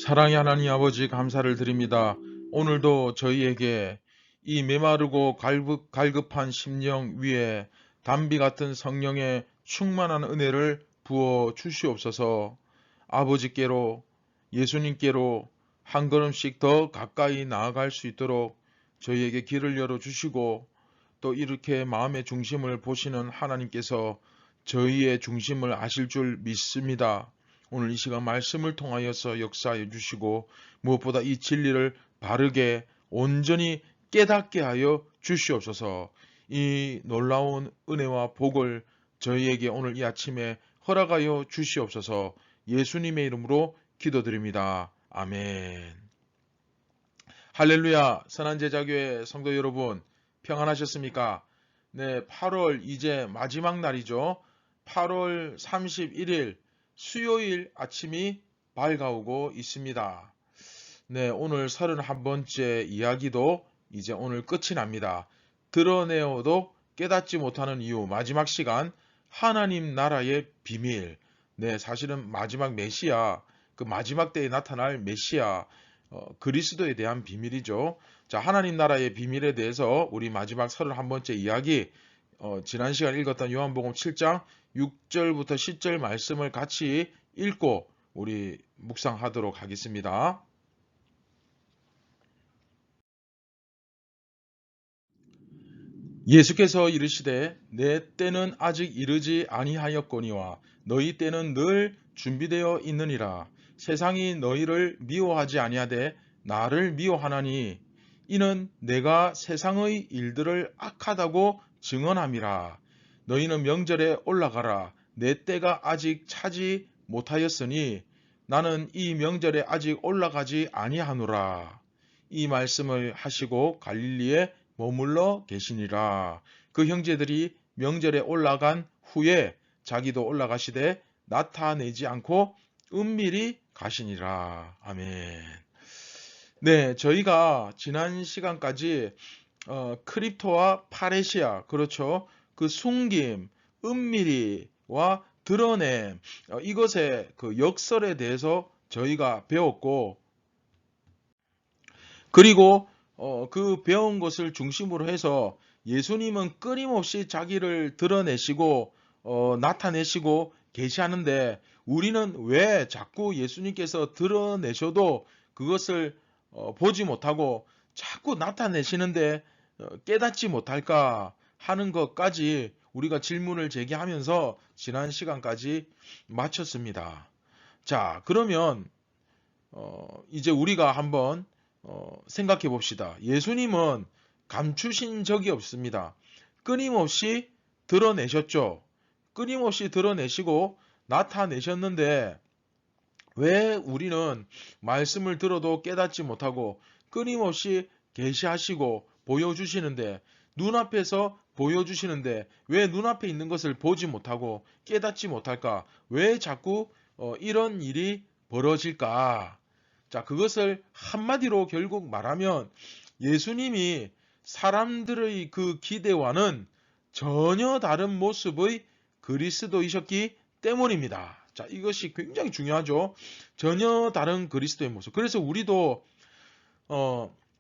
사랑의 하나님 아버지 감사를 드립니다. 오늘도 저희에게 이 메마르고 갈급한 심령 위에 담비 같은 성령의 충만한 은혜를 부어 주시옵소서. 아버지께로 예수님께로 한 걸음씩 더 가까이 나아갈 수 있도록 저희에게 길을 열어 주시고, 또 이렇게 마음의 중심을 보시는 하나님께서 저희의 중심을 아실 줄 믿습니다. 오늘 이 시간 말씀을 통하여서 역사해 주시고, 무엇보다 이 진리를 바르게 온전히 깨닫게 하여 주시옵소서. 이 놀라운 은혜와 복을 저희에게 오늘 이 아침에 허락하여 주시옵소서. 예수님의 이름으로 기도드립니다. 아멘. 할렐루야. 선한제자교회 성도 여러분, 평안하셨습니까? 네, 8월 이제 마지막 날이죠. 8월 31일 수요일 아침이 밝아오고 있습니다. 네, 오늘 31번째 이야기도 이제 오늘 끝이 납니다. 드러내어도 깨닫지 못하는 이유, 마지막 시간, 하나님 나라의 비밀. 네, 사실은 마지막 메시아, 그 마지막 때에 나타날 메시아, 그리스도에 대한 비밀이죠. 자, 하나님 나라의 비밀에 대해서 우리 마지막 31번째 이야기, 지난 시간 읽었던 요한복음 7장 6절부터 10절 말씀을 같이 읽고 우리 묵상하도록 하겠습니다. 예수께서 이르시되 내 때는 아직 이르지 아니하였거니와 너희 때는 늘 준비되어 있느니라. 세상이 너희를 미워하지 아니하되 나를 미워하나니 이는 내가 세상의 일들을 악하다고 증언함이라. 너희는 명절에 올라가라. 내 때가 아직 차지 못하였으니 나는 이 명절에 아직 올라가지 아니하노라. 이 말씀을 하시고 갈릴리에 머물러 계시니라. 그 형제들이 명절에 올라간 후에 자기도 올라가시되 나타내지 않고 은밀히 가시니라. 아멘. 네, 저희가 지난 시간까지 크립토와 파레시아, 그렇죠, 그 숨김, 은밀히와 드러냄, 이것의 그 역설에 대해서 저희가 배웠고, 그리고 그 배운 것을 중심으로 해서 예수님은 끊임없이 자기를 드러내시고 나타내시고 계시하는데, 우리는 왜 자꾸 예수님께서 드러내셔도 그것을 보지 못하고 자꾸 나타내시는데 깨닫지 못할까 하는 것까지 우리가 질문을 제기하면서 지난 시간까지 마쳤습니다. 자, 그러면 이제 우리가 한번 생각해 봅시다. 예수님은 감추신 적이 없습니다. 끊임없이 드러내셨죠. 끊임없이 드러내시고 나타내셨는데, 왜 우리는 말씀을 들어도 깨닫지 못하고 끊임없이 계시하시고 보여주시는데, 눈앞에서 보여주시는데 왜 눈앞에 있는 것을 보지 못하고 깨닫지 못할까? 왜 자꾸 이런 일이 벌어질까? 자, 그것을 한마디로 결국 말하면 예수님이 사람들의 그 기대와는 전혀 다른 모습의 그리스도이셨기 때문입니다. 자, 이것이 굉장히 중요하죠. 전혀 다른 그리스도의 모습. 그래서 우리도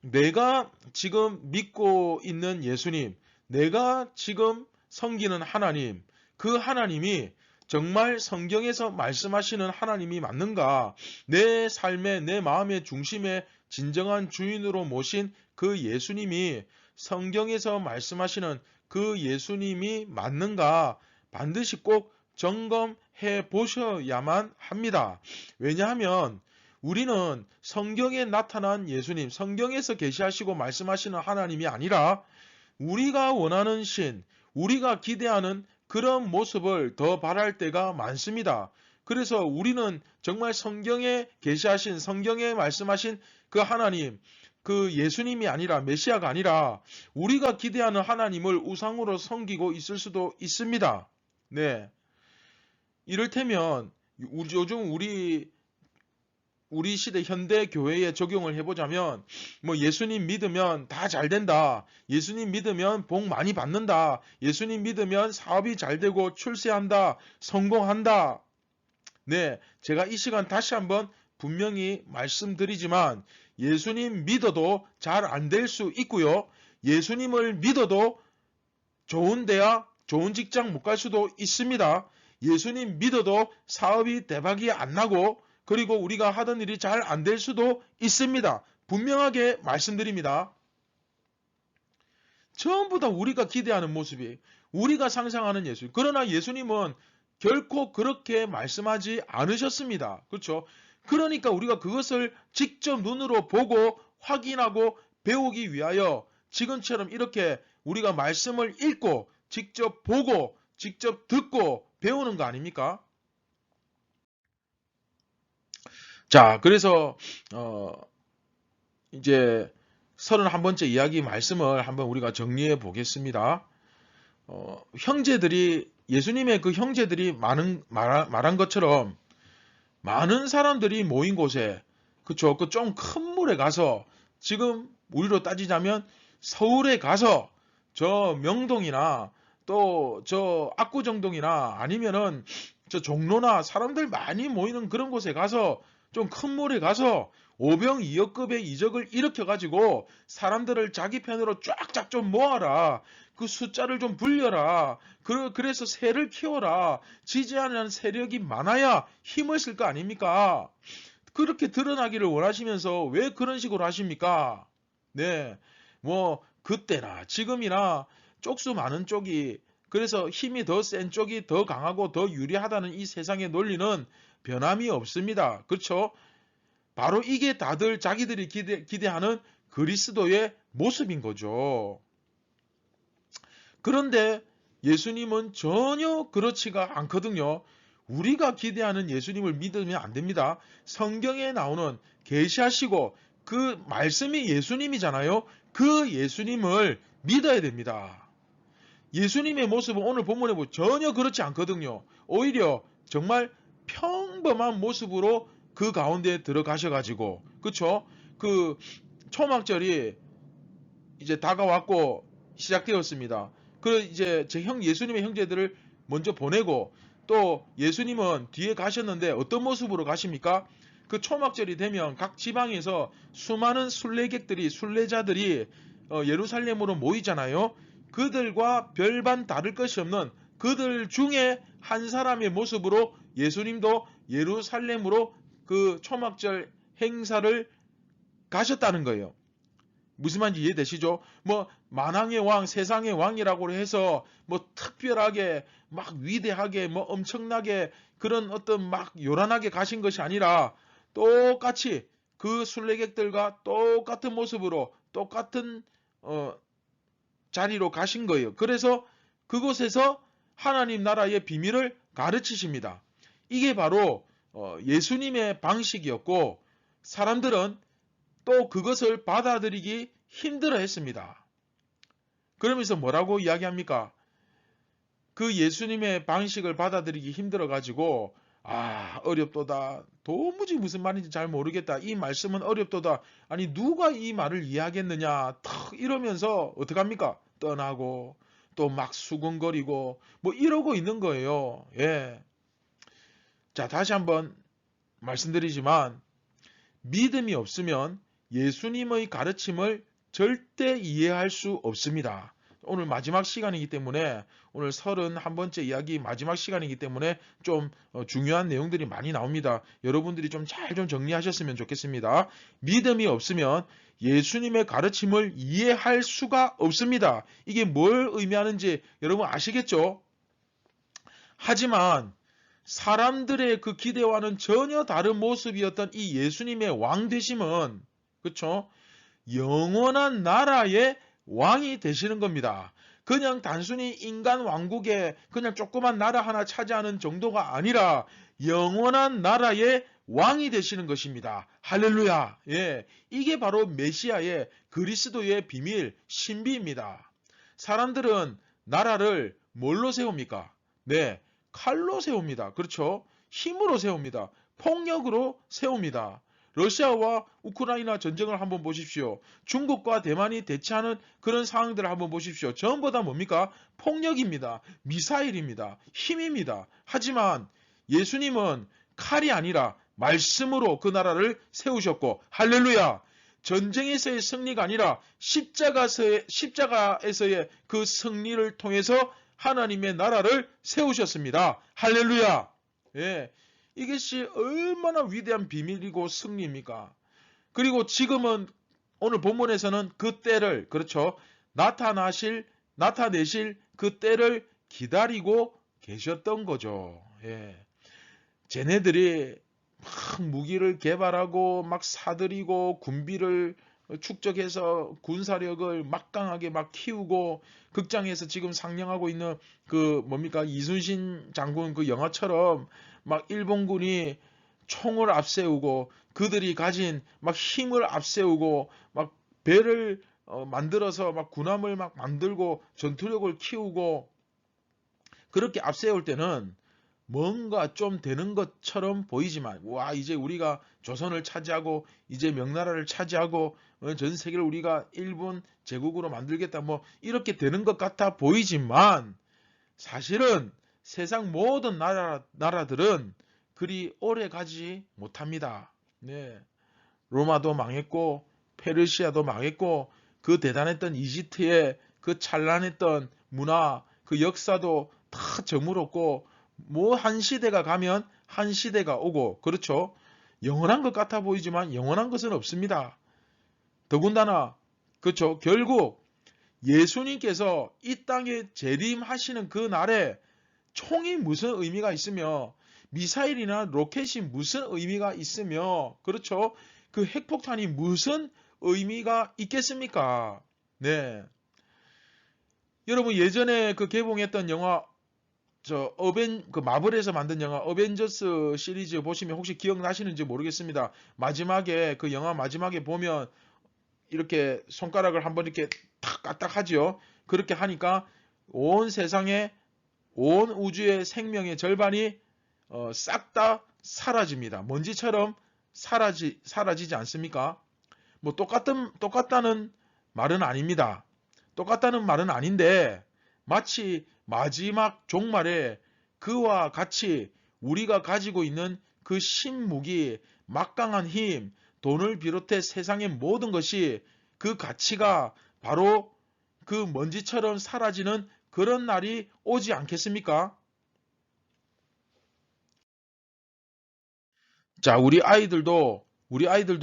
내가 지금 믿고 있는 예수님, 내가 지금 섬기는 하나님, 그 하나님이 정말 성경에서 말씀하시는 하나님이 맞는가? 내 삶의, 내 마음의 중심에 진정한 주인으로 모신 그 예수님이 성경에서 말씀하시는 그 예수님이 맞는가? 반드시 꼭 점검해 보셔야만 합니다. 왜냐하면 우리는 성경에 나타난 예수님, 성경에서 계시하시고 말씀하시는 하나님이 아니라 우리가 원하는 신, 우리가 기대하는 그런 모습을 더 바랄 때가 많습니다. 그래서 우리는 정말 성경에 계시하신, 성경에 말씀하신 그 하나님, 그 예수님이 아니라, 메시아가 아니라 우리가 기대하는 하나님을 우상으로 섬기고 있을 수도 있습니다. 네. 이를테면 요즘 우리 시대 현대 교회에 적용을 해보자면, 뭐 예수님 믿으면 다 잘 된다, 예수님 믿으면 복 많이 받는다, 예수님 믿으면 사업이 잘 되고 출세한다, 성공한다. 네, 제가 이 시간 다시 한번 분명히 말씀드리지만 예수님 믿어도 잘 안 될 수 있고요. 예수님을 믿어도 좋은 대학, 좋은 직장 못 갈 수도 있습니다. 예수님 믿어도 사업이 대박이 안 나고 그리고 우리가 하던 일이 잘 안 될 수도 있습니다. 분명하게 말씀드립니다. 전부 다 우리가 기대하는 모습이 우리가 상상하는 예수. 그러나 예수님은 결코 그렇게 말씀하지 않으셨습니다. 그렇죠? 그러니까 우리가 그것을 직접 눈으로 보고 확인하고 배우기 위하여 지금처럼 이렇게 우리가 말씀을 읽고 직접 보고 직접 듣고 배우는 거 아닙니까? 자, 그래서 이제 31번째 이야기 말씀을 한번 우리가 정리해 보겠습니다. 형제들이 예수님의 그 형제들이 말한 것처럼 많은 사람들이 모인 곳에 그쵸 그 좀 큰 물에 가서 지금 우리로 따지자면 서울에 가서 저 명동이나 또 저 압구정동이나 아니면은 저 종로나 사람들 많이 모이는 그런 곳에 가서 좀 큰 물에 가서 오병 2어급의 이적을 일으켜가지고 사람들을 자기 편으로 쫙쫙 좀 모아라. 그 숫자를 좀 불려라. 그래서 새를 키워라. 지지하는 세력이 많아야 힘을 쓸 거 아닙니까? 그렇게 드러나기를 원하시면서 왜 그런 식으로 하십니까? 네. 뭐 그때나 지금이나 쪽수 많은 쪽이 그래서 힘이 더 센 쪽이 더 강하고 더 유리하다는 이 세상의 논리는 변함이 없습니다. 그렇죠? 바로 이게 다들 자기들이 기대하는 그리스도의 모습인 거죠. 그런데 예수님은 전혀 그렇지가 않거든요. 우리가 기대하는 예수님을 믿으면 안 됩니다. 성경에 나오는 계시하시고 그 말씀이 예수님이잖아요. 그 예수님을 믿어야 됩니다. 예수님의 모습은 오늘 본문에 보면 전혀 그렇지 않거든요. 오히려 정말 평범한 모습으로 그 가운데 들어가셔가지고 그쵸? 그 초막절이 이제 다가왔고 시작되었습니다. 그 이제 제 예수님의 형제들을 먼저 보내고 또 예수님은 뒤에 가셨는데 어떤 모습으로 가십니까? 그 초막절이 되면 각 지방에서 수많은 순례자들이 예루살렘으로 모이잖아요. 그들과 별반 다를 것이 없는 그들 중에 한 사람의 모습으로 예수님도 예루살렘으로 그 초막절 행사를 가셨다는 거예요. 무슨 말인지 이해되시죠? 뭐 만왕의 왕, 세상의 왕이라고 해서 뭐 특별하게 막 위대하게 뭐 엄청나게 그런 어떤 막 요란하게 가신 것이 아니라 똑같이 그 순례객들과 똑같은 모습으로 똑같은 자리로 가신 거예요. 그래서 그곳에서 하나님 나라의 비밀을 가르치십니다. 이게 바로 예수님의 방식이었고 사람들은 또 그것을 받아들이기 힘들어 했습니다. 그러면서 뭐라고 이야기합니까? 그 예수님의 방식을 받아들이기 힘들어 가지고 어렵도다. 도무지 무슨 말인지 잘 모르겠다. 이 말씀은 어렵도다. 아니 누가 이 말을 이해하겠느냐. 탁 이러면서 어떡합니까? 떠나고 또 막 수근거리고 뭐 이러고 있는 거예요. 예. 자, 다시 한번 말씀드리지만 믿음이 없으면 예수님의 가르침을 절대 이해할 수 없습니다. 오늘 마지막 시간이기 때문에 오늘 31번째 이야기 마지막 시간이기 때문에 좀 중요한 내용들이 많이 나옵니다. 여러분들이 좀 잘 좀 정리하셨으면 좋겠습니다. 믿음이 없으면 예수님의 가르침을 이해할 수가 없습니다. 이게 뭘 의미하는지 여러분 아시겠죠? 하지만 사람들의 그 기대와는 전혀 다른 모습이었던 이 예수님의 왕 되심은 그렇죠? 영원한 나라의 왕이 되시는 겁니다. 그냥 단순히 인간 왕국에 그냥 조그만 나라 하나 차지하는 정도가 아니라 영원한 나라의 왕이 되시는 것입니다. 할렐루야. 예. 이게 바로 메시아의 그리스도의 비밀, 신비입니다. 사람들은 나라를 뭘로 세웁니까? 네. 칼로 세웁니다. 그렇죠? 힘으로 세웁니다. 폭력으로 세웁니다. 러시아와 우크라이나 전쟁을 한번 보십시오. 중국과 대만이 대치하는 그런 상황들을 한번 보십시오. 전부 다 뭡니까? 폭력입니다. 미사일입니다. 힘입니다. 하지만 예수님은 칼이 아니라 말씀으로 그 나라를 세우셨고, 할렐루야! 전쟁에서의 승리가 아니라 십자가에서의 그 승리를 통해서 하나님의 나라를 세우셨습니다. 할렐루야! 예. 이것이 얼마나 위대한 비밀이고 승리입니까? 그리고 지금은 오늘 본문에서는 그 때를, 그렇죠, 나타내실 그 때를 기다리고 계셨던 거죠. 예. 쟤네들이 막 무기를 개발하고 막 사들이고 군비를 축적해서 군사력을 막강하게 막 키우고, 극장에서 지금 상영하고 있는 그 뭡니까, 이순신 장군 그 영화처럼 막 일본군이 총을 앞세우고 그들이 가진 막 힘을 앞세우고 막 배를 만들어서 막 군함을 막 만들고 전투력을 키우고 그렇게 앞세울 때는 뭔가 좀 되는 것처럼 보이지만, 와, 이제 우리가 조선을 차지하고 이제 명나라를 차지하고 전 세계를 우리가 일본 제국으로 만들겠다, 뭐 이렇게 되는 것 같아 보이지만, 사실은 세상 모든 나라들은 그리 오래 가지 못합니다. 네. 로마도 망했고 페르시아도 망했고 그 대단했던 이집트의 그 찬란했던 문화, 그 역사도 다 저물었고, 뭐 한 시대가 가면 한 시대가 오고, 그렇죠? 영원한 것 같아 보이지만 영원한 것은 없습니다. 더군다나, 그렇죠, 결국 예수님께서 이 땅에 재림하시는 그 날에 총이 무슨 의미가 있으며 미사일이나 로켓이 무슨 의미가 있으며, 그렇죠, 그 핵폭탄이 무슨 의미가 있겠습니까? 네. 여러분, 예전에 그 개봉했던 영화, 그 마블에서 만든 영화 어벤져스 시리즈 보시면 혹시 기억나시는지 모르겠습니다. 마지막에, 그 영화 마지막에 보면 이렇게 손가락을 한번 이렇게 탁 까딱하지요. 그렇게 하니까 온 세상에, 온 우주의 생명의 절반이 싹 다 사라집니다. 먼지처럼 사라지지 않습니까? 뭐 똑같다는 말은 아닙니다. 똑같다는 말은 아닌데, 마치 마지막 종말에 그와 같이 우리가 가지고 있는 그 신무기, 막강한 힘, 돈을 비롯해 세상의 모든 것이, 그 가치가 바로 그 먼지처럼 사라지는 그런 날이 오지 않겠습니까? 자, 우리 아이들도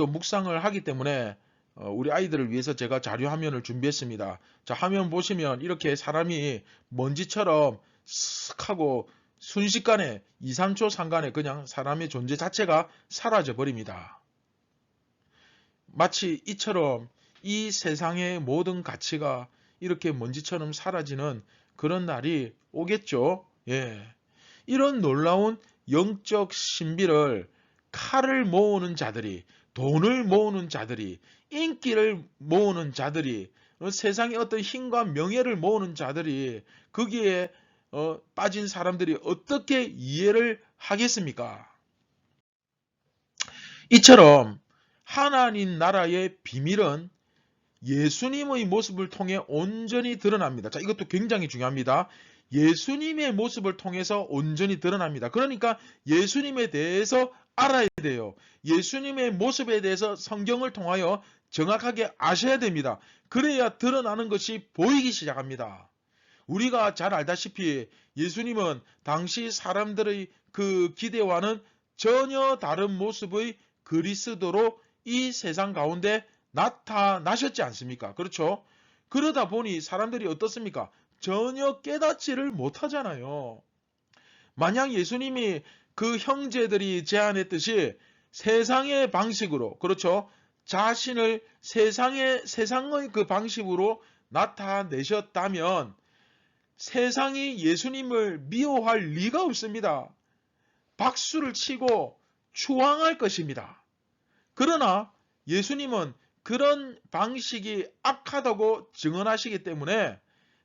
묵상을 하기 때문에 우리 아이들을 위해서 제가 자료 화면을 준비했습니다. 자, 화면 보시면 이렇게 사람이 먼지처럼 쓱 하고 순식간에 2, 3초 상간에 그냥 사람의 존재 자체가 사라져 버립니다. 마치 이처럼 이 세상의 모든 가치가 이렇게 먼지처럼 사라지는 그런 날이 오겠죠. 예. 이런 놀라운 영적 신비를 칼을 모으는 자들이, 돈을 모으는 자들이, 인기를 모으는 자들이, 세상의 어떤 힘과 명예를 모으는 자들이, 거기에 빠진 사람들이 어떻게 이해를 하겠습니까? 이처럼 하나님 나라의 비밀은 예수님의 모습을 통해 온전히 드러납니다. 자, 이것도 굉장히 중요합니다. 예수님의 모습을 통해서 온전히 드러납니다. 그러니까 예수님에 대해서 알아야 돼요. 예수님의 모습에 대해서 성경을 통하여 정확하게 아셔야 됩니다. 그래야 드러나는 것이 보이기 시작합니다. 우리가 잘 알다시피 예수님은 당시 사람들의 그 기대와는 전혀 다른 모습의 그리스도로 이 세상 가운데 나타나셨지 않습니까? 그렇죠? 그러다 보니 사람들이 어떻습니까? 전혀 깨닫지를 못하잖아요. 만약 예수님이 그 형제들이 제안했듯이 세상의 방식으로, 그렇죠, 자신을 세상의 그 방식으로 나타내셨다면 세상이 예수님을 미워할 리가 없습니다. 박수를 치고 추앙할 것입니다. 그러나 예수님은 그런 방식이 악하다고 증언하시기 때문에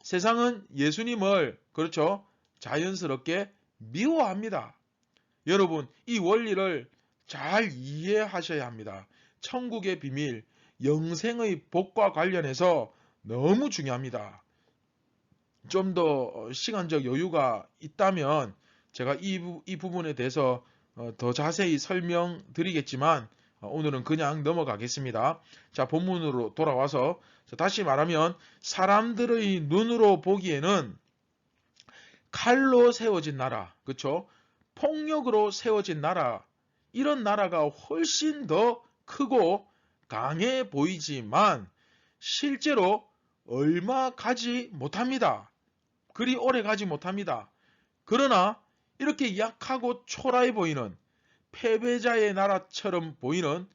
세상은 예수님을, 그렇죠, 자연스럽게 미워합니다. 여러분, 이 원리를 잘 이해하셔야 합니다. 천국의 비밀, 영생의 복과 관련해서 너무 중요합니다. 좀 더 시간적 여유가 있다면 제가 이 부분에 대해서 더 자세히 설명드리겠지만 오늘은 그냥 넘어가겠습니다. 자, 본문으로 돌아와서 다시 말하면 사람들의 눈으로 보기에는 칼로 세워진 나라, 그렇죠? 폭력으로 세워진 나라, 이런 나라가 훨씬 더 크고 강해 보이지만 실제로 얼마 가지 못합니다. 그리 오래 가지 못합니다. 그러나 이렇게 약하고 초라해 보이는 패배자의 나라처럼 보이는,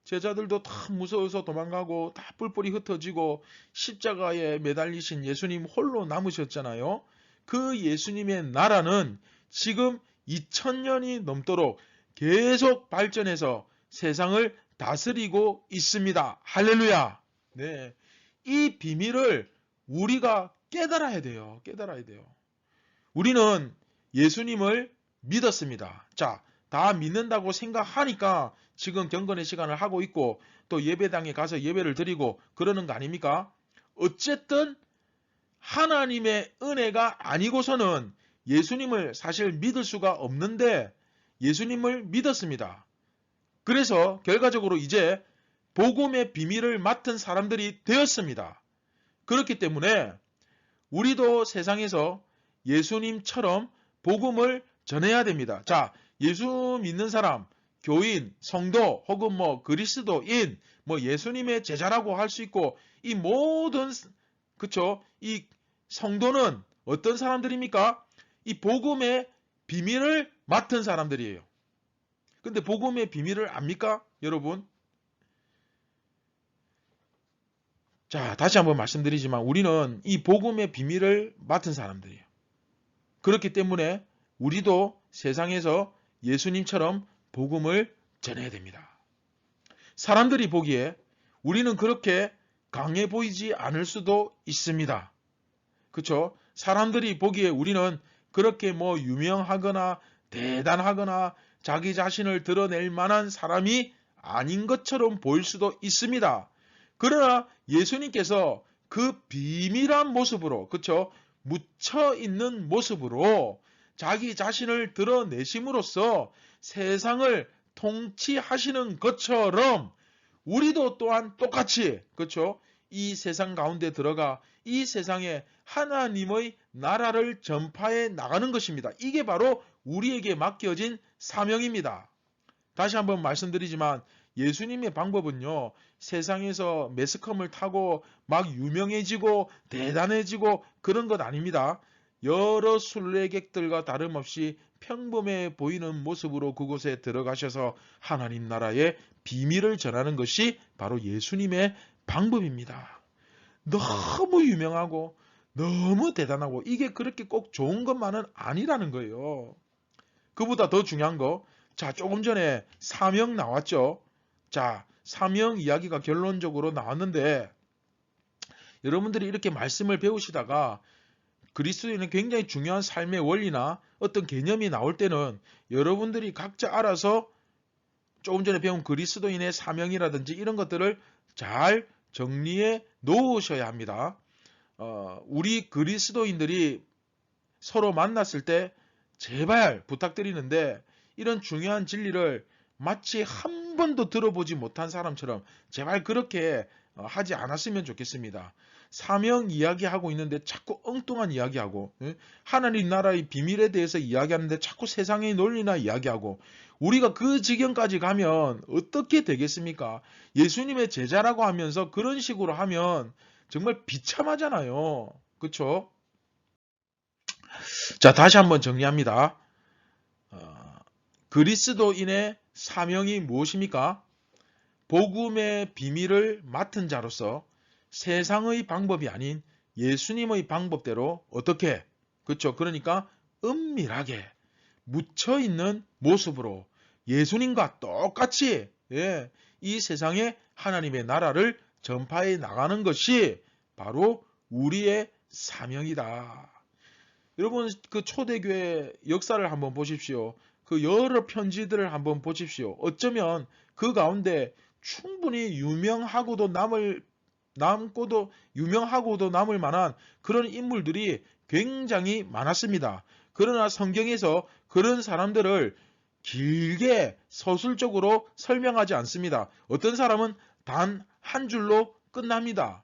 제자들도 다 무서워서 도망가고 다 뿔뿔이 흩어지고 십자가에 매달리신 예수님 홀로 남으셨잖아요. 그 예수님의 나라는 지금 2000년이 넘도록 계속 발전해서 세상을 다스리고 있습니다. 할렐루야. 네. 이 비밀을 우리가 깨달아야 돼요. 깨달아야 돼요. 우리는 예수님을 믿었습니다. 자, 다 믿는다고 생각하니까 지금 경건의 시간을 하고 있고 또 예배당에 가서 예배를 드리고 그러는 거 아닙니까? 어쨌든 하나님의 은혜가 아니고서는 예수님을 사실 믿을 수가 없는데 예수님을 믿었습니다. 그래서 결과적으로 이제 복음의 비밀을 맡은 사람들이 되었습니다. 그렇기 때문에 우리도 세상에서 예수님처럼 복음을 전해야 됩니다. 자, 예수 믿는 사람, 교인, 성도 혹은 그리스도인, 예수님의 제자라고 할 수 있고 이 모든 그쵸? 이 성도는 어떤 사람들입니까? 이 복음의 비밀을 맡은 사람들이에요. 근데 복음의 비밀을 압니까? 여러분? 자, 다시 한번 말씀드리지만 우리는 이 복음의 비밀을 맡은 사람들이에요. 그렇기 때문에 우리도 세상에서 예수님처럼 복음을 전해야 됩니다. 사람들이 보기에 우리는 그렇게 강해 보이지 않을 수도 있습니다. 그렇죠? 사람들이 보기에 우리는 그렇게 유명하거나 대단하거나 자기 자신을 드러낼 만한 사람이 아닌 것처럼 보일 수도 있습니다. 그러나 예수님께서 그 비밀한 모습으로, 그렇죠? 묻혀 있는 모습으로 자기 자신을 드러내심으로써 세상을 통치하시는 것처럼 우리도 또한 똑같이, 그렇죠? 이 세상 가운데 들어가 이 세상에 하나님의 나라를 전파해 나가는 것입니다. 이게 바로 우리에게 맡겨진 사명입니다. 다시 한번 말씀드리지만 예수님의 방법은요, 세상에서 매스컴을 타고 막 유명해지고 대단해지고 그런 것 아닙니다. 여러 순례객들과 다름없이 평범해 보이는 모습으로 그곳에 들어가셔서 하나님 나라의 비밀을 전하는 것이 바로 예수님의 방법입니다. 너무 유명하고 너무 대단하고 이게 그렇게 꼭 좋은 것만은 아니라는 거예요. 그보다 더 중요한 거, 자, 조금 전에 사명 나왔죠. 자, 사명 이야기가 결론적으로 나왔는데 여러분들이 이렇게 말씀을 배우시다가 그리스도인은 굉장히 중요한 삶의 원리나 어떤 개념이 나올 때는 여러분들이 각자 알아서 조금 전에 배운 그리스도인의 사명이라든지 이런 것들을 잘 정리해 놓으셔야 합니다. 우리 그리스도인들이 서로 만났을 때 제발 부탁드리는데 이런 중요한 진리를 마치 한 번도 들어보지 못한 사람처럼 제발 그렇게 하지 않았으면 좋겠습니다. 사명 이야기하고 있는데 자꾸 엉뚱한 이야기하고 하나님 나라의 비밀에 대해서 이야기하는데 자꾸 세상의 논리나 이야기하고 우리가 그 지경까지 가면 어떻게 되겠습니까? 예수님의 제자라고 하면서 그런 식으로 하면 정말 비참하잖아요. 그렇죠? 자, 다시 한번 정리합니다. 그리스도인의 사명이 무엇입니까? 복음의 비밀을 맡은 자로서 세상의 방법이 아닌 예수님의 방법대로 어떻게? 그렇죠? 그러니까 은밀하게 묻혀있는 모습으로 예수님과 똑같이 이 세상에 하나님의 나라를 전파해 나가는 것이 바로 우리의 사명이다. 여러분 그 초대교회 역사를 한번 보십시오. 그 여러 편지들을 한번 보십시오. 어쩌면 그 가운데 충분히 유명하고도 남을 만한 그런 인물들이 굉장히 많았습니다. 그러나 성경에서 그런 사람들을 길게 서술적으로 설명하지 않습니다. 어떤 사람은 단 한 줄로 끝납니다.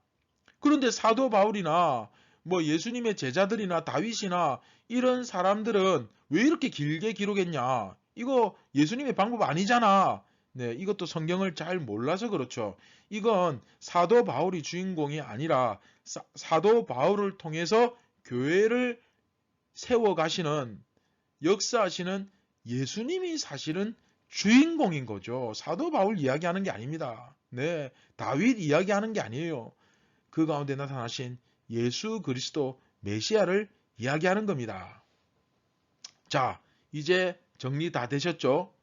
그런데 사도 바울이나 뭐 예수님의 제자들이나 다윗이나 이런 사람들은 왜 이렇게 길게 기록했냐? 이거 예수님의 방법 아니잖아. 네, 이것도 성경을 잘 몰라서 그렇죠. 이건 사도 바울이 주인공이 아니라 사도 바울을 통해서 교회를 세워가시는 역사하시는 예수님이 사실은 주인공인 거죠. 사도 바울 이야기하는 게 아닙니다. 네, 다윗 이야기하는 게 아니에요. 그 가운데 나타나신 예수 그리스도 메시아를 이야기하는 겁니다. 자, 이제 정리 다 되셨죠?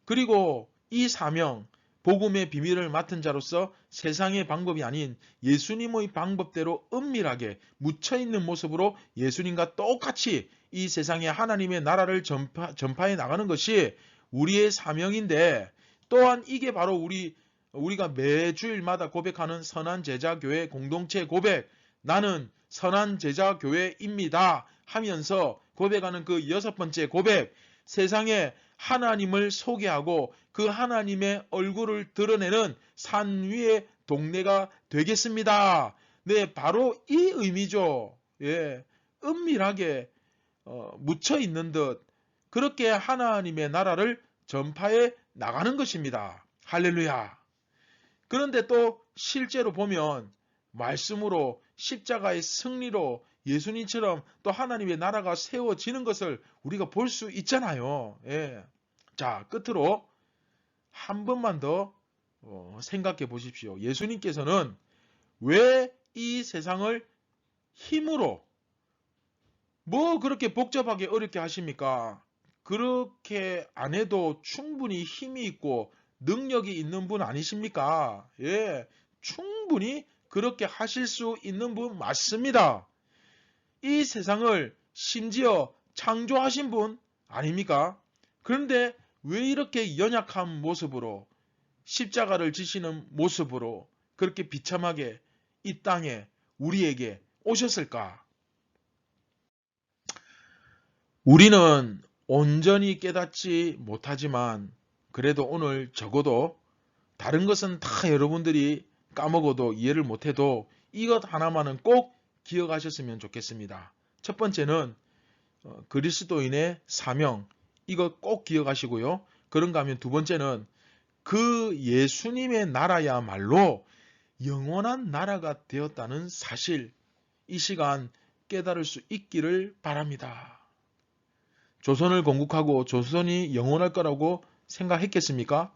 그리고 이 사명, 복음의 비밀을 맡은 자로서 세상의 방법이 아닌 예수님의 방법대로 은밀하게 묻혀있는 모습으로 예수님과 똑같이 이 세상에 하나님의 나라를 전파해 나가는 것이 우리의 사명인데, 또한 이게 바로 우리가 매주일마다 고백하는 선한 제자교회 공동체 고백, 나는 선한 제자교회입니다 하면서 고백하는 그 6번째 고백, 세상에 하나님을 소개하고 그 하나님의 얼굴을 드러내는 산 위의 동네가 되겠습니다. 네, 바로 이 의미죠. 예, 은밀하게 묻혀 있는 듯 그렇게 하나님의 나라를 전파해 나가는 것입니다. 할렐루야. 그런데 또 실제로 보면 말씀으로 십자가의 승리로 예수님처럼 또 하나님의 나라가 세워지는 것을 우리가 볼 수 있잖아요. 예. 자, 끝으로 한 번만 더 생각해 보십시오. 예수님께서는 왜 이 세상을 힘으로 뭐 그렇게 복잡하게 어렵게 하십니까? 그렇게 안 해도 충분히 힘이 있고 능력이 있는 분 아니십니까? 예, 충분히 그렇게 하실 수 있는 분 맞습니다. 이 세상을 심지어 창조하신 분 아닙니까? 그런데 왜 이렇게 연약한 모습으로 십자가를 지시는 모습으로 그렇게 비참하게 이 땅에 우리에게 오셨을까? 우리는 온전히 깨닫지 못하지만 그래도 오늘 적어도 다른 것은 다 여러분들이 까먹어도 이해를 못해도 이것 하나만은 꼭 기억하셨으면 좋겠습니다. 첫 번째는 그리스도인의 사명, 이거 꼭 기억하시고요. 그런가 하면 두 번째는 그 예수님의 나라야말로 영원한 나라가 되었다는 사실, 이 시간 깨달을 수 있기를 바랍니다. 조선을 건국하고 조선이 영원할 거라고 생각했겠습니까?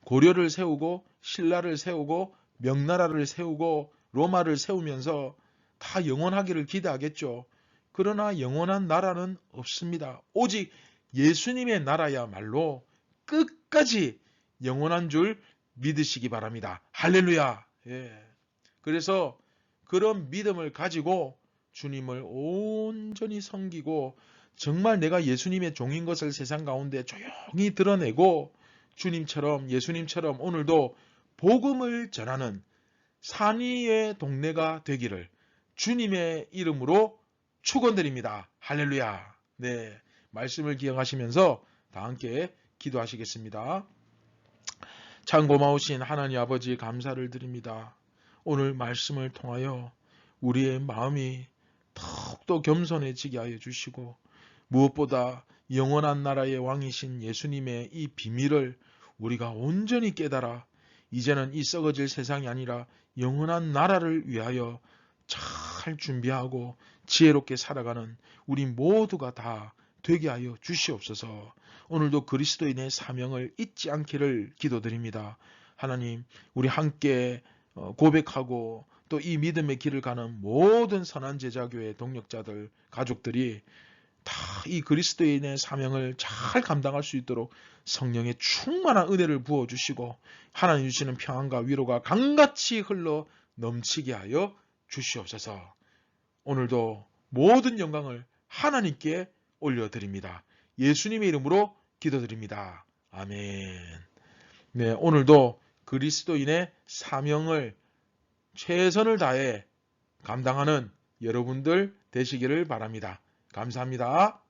고려를 세우고 신라를 세우고 명나라를 세우고 로마를 세우면서 다 영원하기를 기대하겠죠. 그러나 영원한 나라는 없습니다. 오직 예수님의 나라야말로 끝까지 영원한 줄 믿으시기 바랍니다. 할렐루야. 예. 그래서 그런 믿음을 가지고 주님을 온전히 섬기고 정말 내가 예수님의 종인 것을 세상 가운데 조용히 드러내고 주님처럼 예수님처럼 오늘도 복음을 전하는 산 위의 동네가 되기를 주님의 이름으로 축원드립니다. 할렐루야. 네, 말씀을 기억하시면서 다 함께 기도하시겠습니다. 참 고마우신 하나님 아버지 감사를 드립니다. 오늘 말씀을 통하여 우리의 마음이 더욱더 겸손해지게 하여 주시고 무엇보다 영원한 나라의 왕이신 예수님의 이 비밀을 우리가 온전히 깨달아 이제는 이 썩어질 세상이 아니라 영원한 나라를 위하여 잘 준비하고 지혜롭게 살아가는 우리 모두가 다 되게 하여 주시옵소서. 오늘도 그리스도인의 사명을 잊지 않기를 기도드립니다. 하나님, 우리 함께 고백하고 또 이 믿음의 길을 가는 모든 선한 제자교회 동력자들, 가족들이 다 이 그리스도인의 사명을 잘 감당할 수 있도록 성령의 충만한 은혜를 부어주시고 하나님 주시는 평안과 위로가 강같이 흘러 넘치게 하여 주시옵소서. 오늘도 모든 영광을 하나님께 올려드립니다. 예수님의 이름으로 기도드립니다. 아멘. 네, 오늘도 그리스도인의 사명을 최선을 다해 감당하는 여러분들 되시기를 바랍니다. 감사합니다.